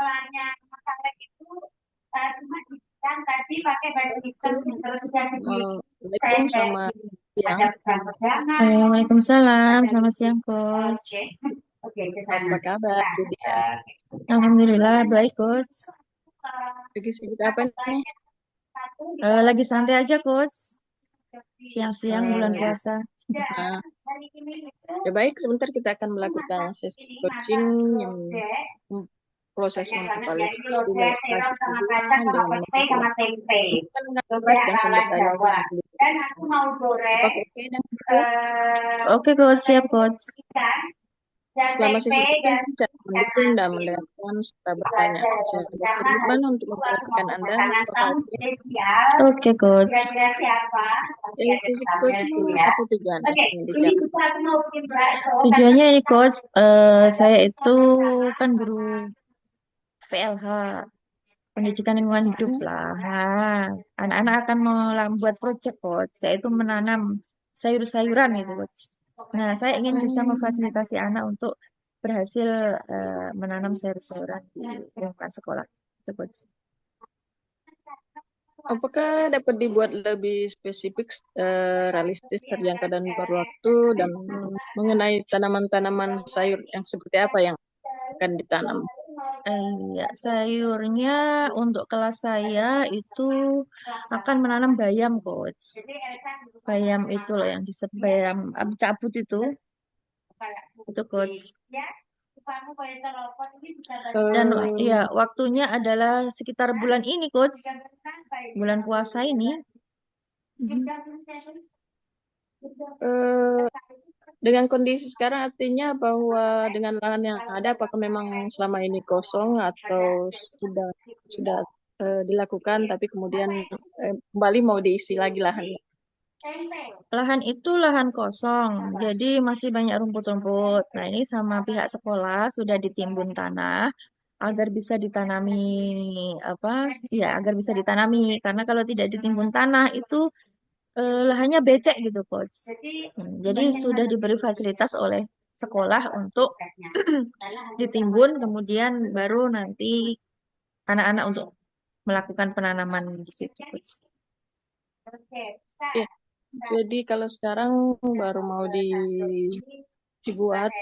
sekolahnya masyarakat itu cuma dibilang tadi pakai baju hitam terus sudah di Assalamualaikum, saya selamat gini siang. ada pedang-pedangan. Waalaikumsalam, selamat siang, Coach. Oke, oke ke sana. Apa kabar, Nah, Judia? Alhamdulillah, baik, Coach. Lagi sibuk apa nih? masuknya satu Lagi santai aja, Coach. Siang-siang bulan Eh, ya. puasa. Dan nah, hari ini itu ya baik, sebentar kita akan melakukan masak sesi ini coaching masak yang lodeh proses banyak banget ya ini memvalidasi lodeh terong lokasi sama kacang tujuan sama dengan pete sama memperjelas tempe kandungan lodeh dan ala sumber daya Jawa gizi. dan aku mau goreng Apakah oke dan betul? Oke, Coach, siap, Coach. ikan dan Selama tempe sesi coaching, dan saya ikan mendukung dan asin mendengarkan serta itu bertanya. aja Saya karena berkomitmen hari untuk itu aku mau memperhatikan Anda kedatangan tanpa tamu khawatir. spesial Oke, Coach. kira-kira siapa nanti ada Sesi ditampilkan coaching dulu ya. apa tujuannya Oke, ingin ini dicapai? juga aku mau bikin bakso karena Tujuannya ini, Coach, saya itu kan guru PLH, pendidikan lingkungan hidup lah. Nah, anak-anak akan membuat proyek, Coach. Saya itu menanam sayur-sayuran itu, Coach. Nah, saya ingin bisa memfasilitasi anak untuk berhasil menanam sayur-sayuran di lingkungan sekolah. Itu, Coach. Apakah dapat dibuat lebih spesifik, realistis, terjangkau dan berwaktu, dan mengenai tanaman-tanaman sayur yang seperti apa yang akan ditanam? Ya, sayurnya untuk kelas saya itu akan menanam bayam, Coach. Bayam itu loh yang disebut bayam cabut itu, Coach. Dan ya, Eh, waktunya adalah sekitar bulan ini, Coach. Bulan puasa ini. mhm. Eh, dengan kondisi sekarang artinya bahwa dengan lahan yang ada, apakah memang selama ini kosong atau sudah sudah dilakukan, tapi kemudian kembali mau diisi lagi lahannya? Lahan itu lahan kosong, jadi masih banyak rumput-rumput. Nah, ini sama pihak sekolah sudah ditimbun tanah agar bisa ditanami apa? Ya, agar bisa ditanami. Karena kalau tidak ditimbun tanah itu lahannya becek gitu, Coach. Jadi sudah diberi fasilitas oleh sekolah untuk ditimbun, kemudian baru nanti anak-anak untuk melakukan penanaman di situ, Coach. Ya, jadi kalau sekarang baru mau dibuat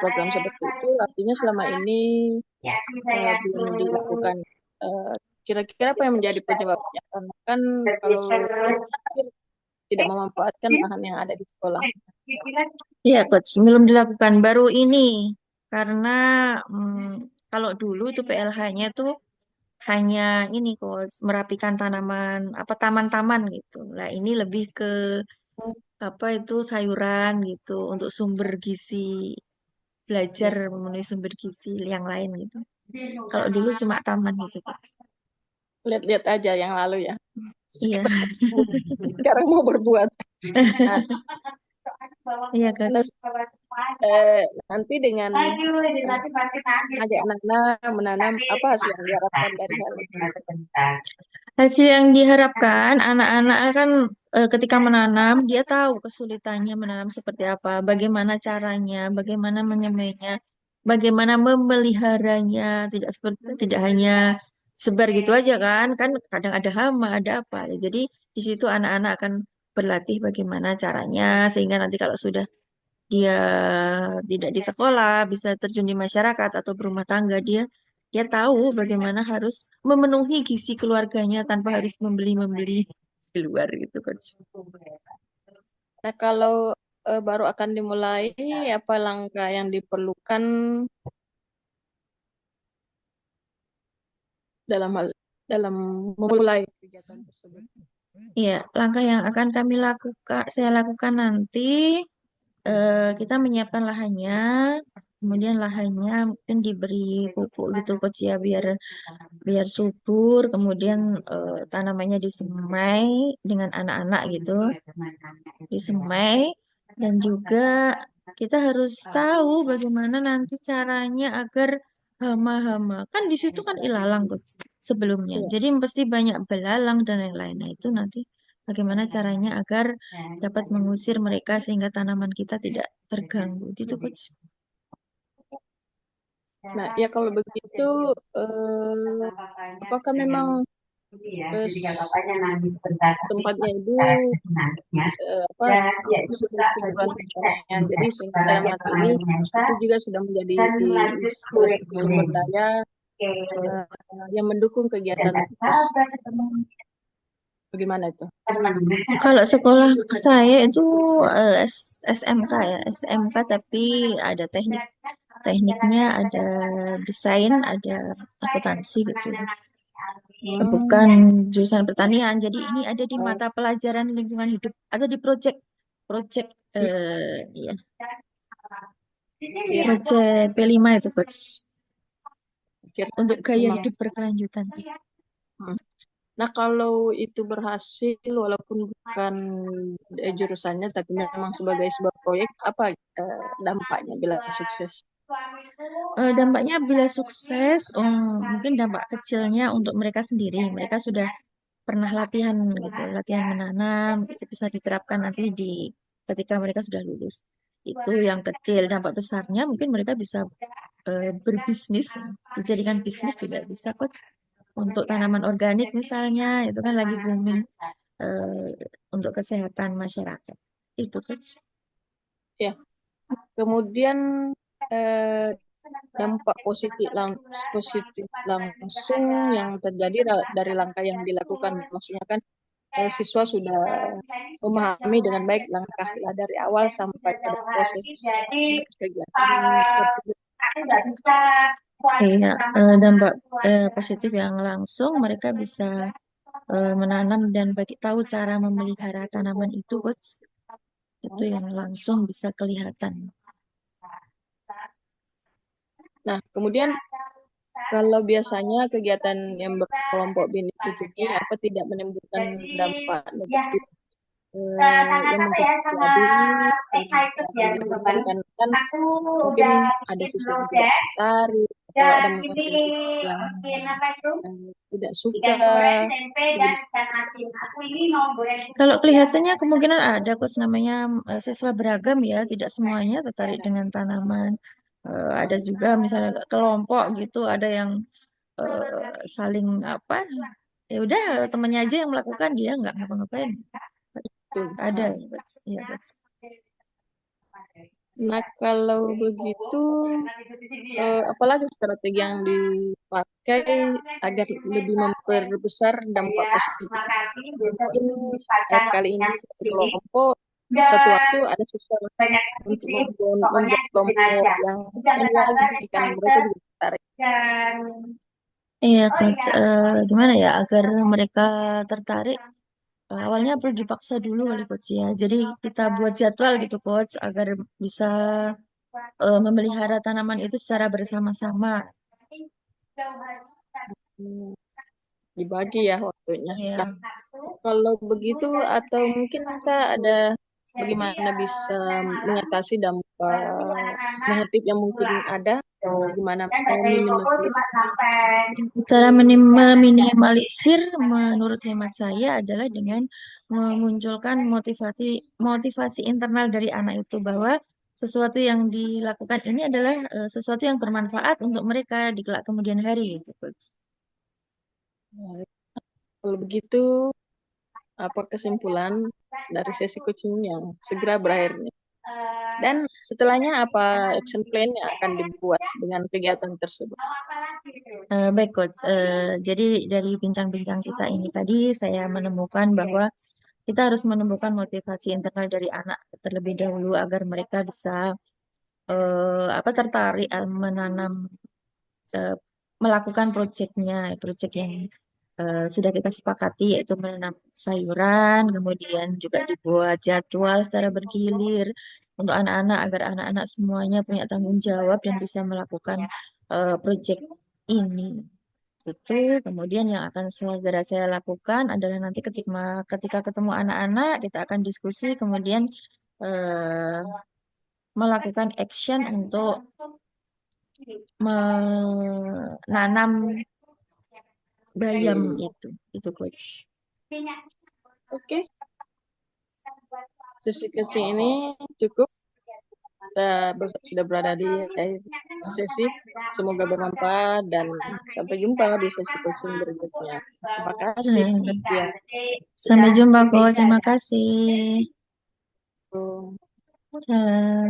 program seperti itu, artinya selama ini belum dilakukan. Eh, Kira-kira apa yang menjadi penyebabnya? Karena kan kalau tidak memanfaatkan lahan yang ada di sekolah. Iya, Coach, belum dilakukan. Baru ini, karena kalau dulu itu PLH-nya tuh hanya ini, Coach, merapikan tanaman, apa taman-taman gitu. Nah, ini lebih ke apa itu sayuran gitu, untuk sumber gizi, belajar memenuhi sumber gizi yang lain gitu. Kalau dulu cuma taman gitu, Coach. Lihat-lihat aja yang lalu ya. Iya, Sekarang mau berbuat. Nah, iya, Coach. terus, nanti dengan eh, ajak anak-anak menanam, apa hasil yang diharapkan dari hal itu? Hasil yang diharapkan anak-anak kan ketika menanam dia tahu kesulitannya menanam seperti apa, bagaimana caranya, bagaimana menyemainya, bagaimana memeliharanya, tidak hanya sebar gitu aja kan, kan kadang ada hama, ada apa. Jadi di situ anak-anak akan berlatih bagaimana caranya sehingga nanti kalau sudah dia tidak di sekolah, bisa terjun di masyarakat atau berumah tangga, dia dia tahu bagaimana harus memenuhi gizi keluarganya tanpa harus membeli-membeli di luar gitu, Coach. Nah, kalau baru akan dimulai, apa langkah yang diperlukan dalam hal dalam memulai kegiatan tersebut? Iya, langkah yang akan saya lakukan nanti, kita menyiapkan lahannya, kemudian lahannya mungkin diberi pupuk gitu, Coach ya, biar biar subur, kemudian tanamannya disemai dengan anak-anak gitu, disemai, dan juga kita harus tahu bagaimana nanti caranya agar hama-hama kan di situ kan ilalang Coach, sebelumnya, Iya. jadi pasti banyak belalang dan lain-lain. Nah, itu nanti bagaimana caranya agar dapat mengusir mereka sehingga tanaman kita tidak terganggu gitu, Coach. Nah, ya kalau begitu, apakah memang Ya, eh, jadi gak s- bapaknya nangis sebentar, tapi tempatnya itu secara nangisnya. apa Dan ya itu khusus bisa untuk hiburan jadi kita pertanian. bisa Jadi sehingga dalam belajar hal soal ini Indonesia itu juga sudah menjadi dan lanjut salah kuliah satu sumber kuliah. daya Oke, yang mendukung dan kegiatan gak tersebut. sabar ketemu Bagaimana itu? teman. Kalau sekolah saya itu SMK ya, SMK tapi ada tekniknya, ada desain, ada akuntansi gitu. Bukan jurusan pertanian. Jadi ini ada di Oh, mata pelajaran lingkungan hidup atau di project ya, Di sini kira, project P5 itu coach kira untuk gaya memang. hidup berkelanjutan. Hmm. Nah, kalau itu berhasil, walaupun bukan jurusannya, tapi memang sebagai sebuah proyek, apa dampaknya bila sukses? Dampaknya bila sukses, mungkin dampak kecilnya untuk mereka sendiri. Mereka sudah pernah latihan gitu, latihan menanam, itu bisa diterapkan nanti ketika mereka sudah lulus. Itu yang kecil. Dampak besarnya mungkin mereka bisa berbisnis, dijadikan bisnis juga bisa coach. Untuk tanaman organik misalnya, itu kan lagi booming eh, untuk kesehatan masyarakat. Itu coach. Ya, kemudian eh, dampak positif langsung yang terjadi dari langkah yang dilakukan. Maksudnya kan siswa sudah memahami dengan baik langkah dari awal sampai pada proses jadi kegiatan tersebut. aku nggak bisa Iya, dampak positif yang langsung mereka bisa menanam dan bagi tahu cara memelihara tanaman itu, coach. Itu yang langsung bisa kelihatan. Nah, kemudian kalau biasanya kegiatan yang berkelompok bintik ini apa tidak menimbulkan dampak ya negatif sangat yang apa mungkin ya terjadi sangat ketika excited akan ya diajarkan teman-teman. kan kan Aku mungkin udah ada bikin siswa yang tidak project tertarik atau ada dan mungkin ini siswa yang bikin apa itu tidak suka ikan goreng, tempe dan begitu. ikan asin. Aku ini mau goreng. Kalau kelihatannya kemungkinan ada, coach, namanya siswa beragam ya, tidak semuanya tertarik dengan tanaman. Ada juga misalnya kelompok gitu, ada yang saling apa? Ya udah temannya aja yang melakukan, dia nggak ngapa-ngapain. Betul. Ada, coach. Iya, coach. Nah, kalau begitu, apalagi strategi yang dipakai agar lebih memperbesar dampak positif? Makasih, besok Mungkin disesuaikan kali waktunya ini di satu sini kelompok, satu dan waktu ada siswa banyak lagi untuk sih. Pokoknya membuat ikutin kelompok aja. yang Udah lain gak sabar, lagi, kan mereka excited juga tertarik. dan Iya, oh coach. iya. Gimana ya agar mereka tertarik? Awalnya perlu dipaksa dulu kali coach ya. Jadi kita buat jadwal gitu coach agar bisa memelihara tanaman itu secara bersama-sama. Hmm, dibagi ya waktunya. Iya. Nah, kalau begitu atau mungkin Kak ada bagaimana bisa mengatasi dampak negatif yang mungkin ada, bagaimana Dan dari toko meminimalisir. cuma sampai Cara meminimalisir menurut hemat saya adalah dengan memunculkan motivasi motivasi internal dari anak itu bahwa sesuatu yang dilakukan ini adalah sesuatu yang bermanfaat untuk mereka di kelak kemudian hari gitu, coach. Kalau begitu, apa kesimpulan dari sesi coaching yang segera berakhir ini? Dan setelahnya apa action plan yang akan dibuat dengan kegiatan tersebut? Baik, Coach. Jadi dari bincang-bincang kita ini tadi, saya menemukan bahwa kita harus menemukan motivasi internal dari anak terlebih dahulu agar mereka bisa apa tertarik menanam, eh, melakukan proyek yang sudah kita sepakati yaitu menanam sayuran, kemudian juga dibuat jadwal secara bergilir untuk anak-anak agar anak-anak semuanya punya tanggung jawab dan bisa melakukan proyek ini. Itu kemudian yang akan segera saya lakukan adalah nanti ketika ketemu anak-anak kita akan diskusi kemudian eh, melakukan action untuk menanam bayam itu coach. Oke, sesi coaching ini cukup. sudah berada di akhir sesi. Semoga bermanfaat dan sampai jumpa di sesi coaching berikutnya. Terima kasih. Ya. Sampai jumpa, Ko. Terima kasih. Assalamualaikum. Salam.